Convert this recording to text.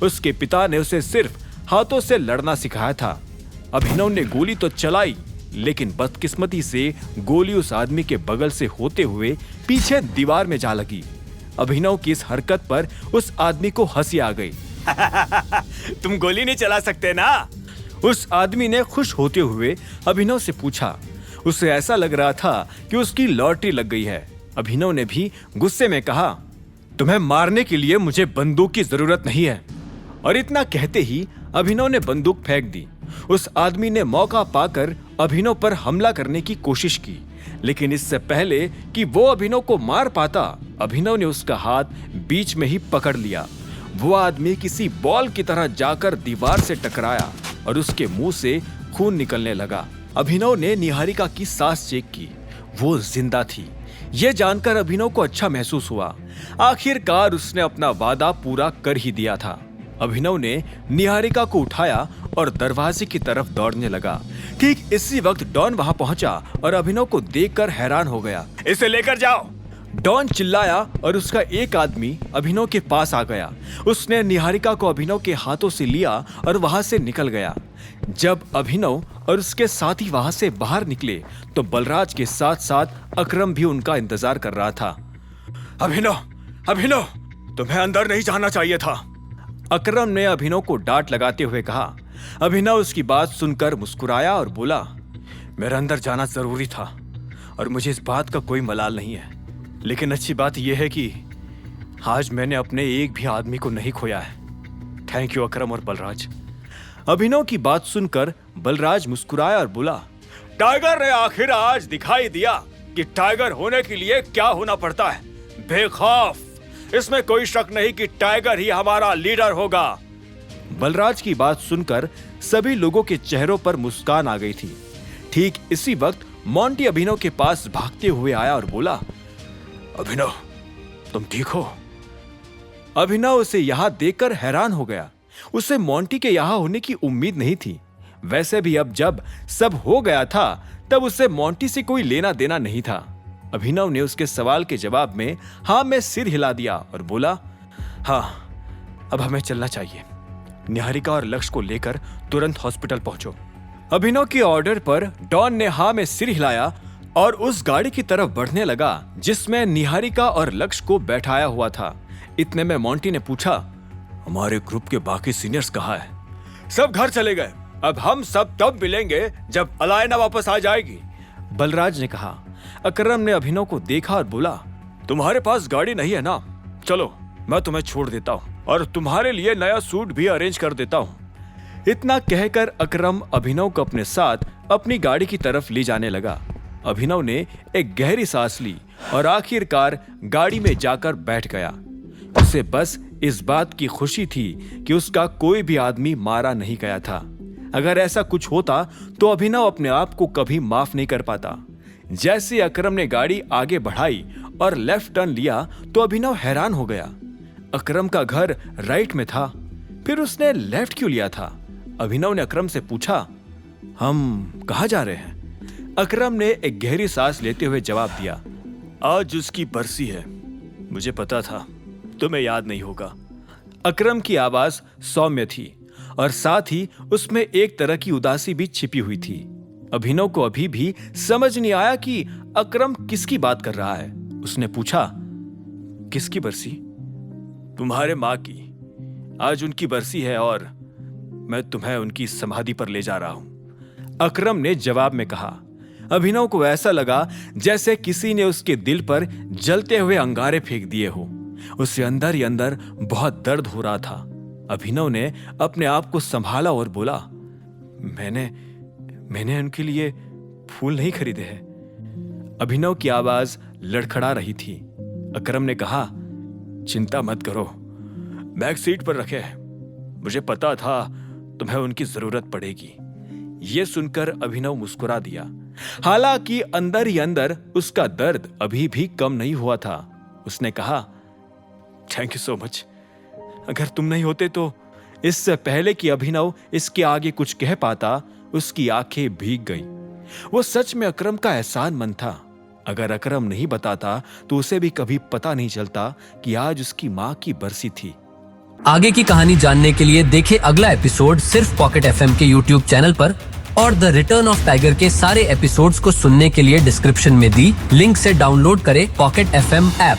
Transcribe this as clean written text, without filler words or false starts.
उसके पिता ने उसे सिर्फ हाथों से लड़ना सिखाया था। अभिनव ने गोली तो चलाई, लेकिन बदकिस्मती से गोली उस आदमी के बगल से होते हुए पीछे दीवार में जा लगी। अभिनव की इस हरकत पर उस आदमी को हंसी आ गई। तुम गोली नहीं चला सकते ना? उस आदमी ने खुश होते हुए अभिनव से पूछा। उसे ऐसा लग रहा था कि उसकी लॉटरी लग गई है। अभिनव ने भी गुस्से में कहा, तुम्हें मारने के लिए मुझे बंदूक की जरूरत नहीं है। और इतना कहते ही अभिनव ने बंदूक फेंक दी। उस आदमी ने मौका पाकर अभिनव पर हमला करने की कोशिश की, लेकिन इससे पहले कि वो अभिनव को मार पाता, अभिनव ने उसका हाथ बीच में ही पकड़ लिया। वो आदमी किसी बॉल की तरह जाकर दीवार से टकराया और उसके मुंह से खून निकलने लगा। अभिनव ने निहारिका की सांस चेक की, वो जिंदा थी। ये जानकर अभिनव को अच्छा महसूस हुआ। आखिरकार उसने अपना वादा पूरा कर ही दिया था। अभिनव ने निहारिका को उठाया और दरवाजे की तरफ दौड़ने लगा। ठीक इसी वक्त डॉन वहां पहुंचा और अभिनव को देखकर हैरान हो गया। इसे लेकर जाओ, डॉन चिल्लाया और उसका एक आदमी अभिनव के पास आ गया। उसने निहारिका को अभिनव के हाथों से लिया और वहां से निकल गया। जब अभिनव और उसके साथी वहां से बाहर निकले तो बलराज के साथ साथ अकरम भी उनका इंतजार कर रहा था। अभिनव, अभिनव, तुम्हें अंदर नहीं जाना चाहिए था, अकरम ने अभिनव को डांट लगाते हुए कहा। अभिनव उसकी बात सुनकर मुस्कुराया और बोला, मेरा अंदर जाना जरूरी था और मुझे इस बात का कोई मलाल नहीं है, लेकिन अच्छी बात यह है कि आज मैंने अपने एक भी आदमी को नहीं खोया है। थैंक यू अकरम और बलराज। अभिनव की बात सुनकर बलराज मुस्कुराया और बोला, टाइगर ने आखिर आज दिखाई दिया कि टाइगर होने के लिए क्या होना पड़ता है। बेखौफ, इसमें कोई शक नहीं कि टाइगर ही हमारा लीडर होगा। बलराज की बात सुनकर सभी लोगों के चेहरों पर मुस्कान आ गई थी। ठीक इसी वक्त मोंटी अभिनव के पास भागते हुए आया और बोला, अभिनव, तुम ठीक हो? अभिनव उसे यहां देखकर हैरान हो गया। उसे मोंटी के यहां होने की उम्मीद नहीं थी। वैसे भी अब जब सब हो गया था तब उसे मोंटी से कोई लेना देना नहीं था। अभिनव ने उसके सवाल के जवाब में हाँ में सिर हिला दिया और बोला, हाँ, अब हमें चलना चाहिए। निहारिका और लक्ष्य को लेकर तुरंत हॉस्पिटल पहुंचो। अभिनव के ऑर्डर पर डॉन ने हाँ में सिर हिलाया और उस गाड़ी की तरफ बढ़ने लगा जिसमें निहारिका और लक्ष्य को बैठाया हुआ था। इतने में मोंटी ने पूछा, हमारे ग्रुप के बाकी सीनियर्स कहाँ हैं? सब घर चले गए। अब हम सब तब मिलेंगे जब अलायना वापस आ जाएगी, बलराज ने कहा। अकरम ने अभिनव को देखा और बोला, तुम्हारे पास गाड़ी नहीं है ना? चलो मैं तुम्हें छोड़ देता हूँ और तुम्हारे लिए नया सूट भी अरेंज कर देता हूँ। इतना कहकर अकरम अभिनव को अपने साथ अपनी गाड़ी की तरफ ले जाने लगा। अभिनव ने एक गहरी सांस ली और आखिरकार गाड़ी में जाकर बैठ गया। उसे बस इस बात की खुशी थी कि उसका कोई भी आदमी मारा नहीं गया था। अगर ऐसा कुछ होता तो अभिनव अपने आप को कभी माफ नहीं कर पाता। जैसे अकरम ने गाड़ी आगे बढ़ाई और लेफ्ट टर्न लिया तो अभिनव हैरान हो गया। अकरम का घर राइट में था, फिर उसने लेफ्ट क्यों लिया था? अभिनव ने अकरम से पूछा, हम कहाँ जा रहे हैं? अकरम ने एक गहरी सांस लेते हुए जवाब दिया, आज उसकी बरसी है। मुझे पता था तुम्हें याद नहीं होगा। अकरम की आवाज सौम्य थी और साथ ही उसमें एक तरह की उदासी भी छिपी हुई थी। अभिनव को अभी भी समझ नहीं आया कि अकरम किसकी बात कर रहा है। उसने पूछा, किसकी बरसी? तुम्हारे माँ की। आज उनकी बरसी है और मैं तुम्हें उनकी समाधि पर ले जा रहा हूं, अकरम ने जवाब में कहा। अभिनव को ऐसा लगा जैसे किसी ने उसके दिल पर जलते हुए अंगारे फेंक दिए हो। उसे अंदर ही अंदर बहुत दर्द हो रहा था। अभिनव ने अपने आप को संभाला और बोला, मैंने उनके लिए फूल नहीं खरीदे हैं। अभिनव की आवाज लड़खड़ा रही थी। अकरम ने कहा, चिंता मत करो, बैक सीट पर रखे हैं। मुझे पता था तुम्हें उनकी जरूरत पड़ेगी। यह सुनकर अभिनव मुस्कुरा दिया। हालांकि अंदर ही अंदर उसका दर्द अभी भी कम नहीं हुआ था। उसने कहा, थैंक यू सो मच। अगर तुम नहीं होते तो। इससे पहले कि अभिनव इसके आगे कुछ कह पाता, उसकी आंखें भीग गईं। वो सच में अकरम का एहसानमंद था। अगर अकरम नहीं बताता तो उसे भी कभी पता नहीं चलता कि आज उसकी मां की बरसी थी। आगे की कहानी जानने के लिए देखें अगला एपिसोड सिर्फ पॉकेट एफएम के यूट्यूब चैनल पर, और द रिटर्न ऑफ टाइगर के सारे एपिसोड्स को सुनने के लिए डिस्क्रिप्शन में दी लिंक से डाउनलोड करें पॉकेट एफएम ऐप।